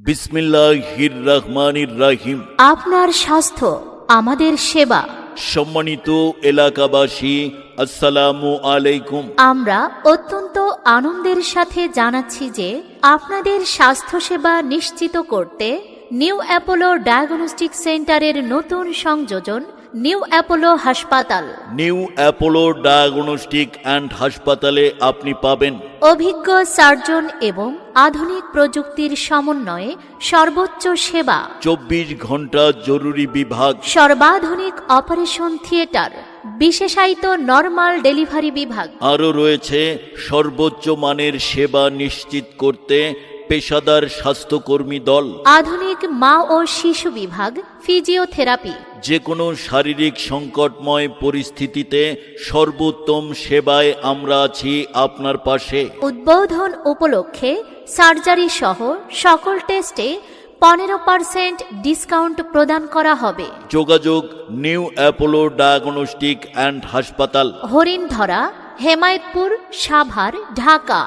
বিসমিল্লাহির রহমানির রহিম। আপনার স্বাস্থ্য আমাদের সেবা। সম্মানিত এলাকাবাসী, আসসালামু আলাইকুম। আমরা অত্যন্ত আনন্দের সাথে জানাচ্ছি যে আপনাদের স্বাস্থ্যসেবা নিশ্চিত করতে নিউ অ্যাপোলো ডায়াগনস্টিক সেন্টারের নতুন সংযোজন নিউ অ্যাপোলো হাসপাতাল। নিউ অ্যাপোলো ডায়াগনস্টিক অ্যান্ড হাসপাতালে আপনি পাবেন অভিজ্ঞ সার্জন এবং আধুনিক প্রযুক্তির সমন্বয়ে সর্বোচ্চ সেবা, 24 ঘন্টা জরুরি বিভাগ, সর্বাধুনিক অপারেশন থিয়েটার, বিশেষায়িত নরমাল ডেলিভারি বিভাগ। আরও রয়েছে সর্বোচ্চ মানের সেবা নিশ্চিত করতে পেশাদার স্বাস্থ্যকর্মী দল, আধুনিক মা ও শিশু বিভাগ, ফিজিওথেরাপি। যে কোনো শারীরিক সংকটময় পরিস্থিতিতে সর্বোত্তম সেবায় আমরা আছি আপনার পাশে। উদ্বোধন উপলক্ষে সার্জারি সহ সকল টেস্টে 15% ডিসকাউন্ট প্রদান করা হবে। যোগাযোগ নিউ অ্যাপোলো ডায়াগনস্টিক অ্যান্ড হাসপাতাল, হরিণধরা, হেমায়েতপুর, সাভার, ঢাকা।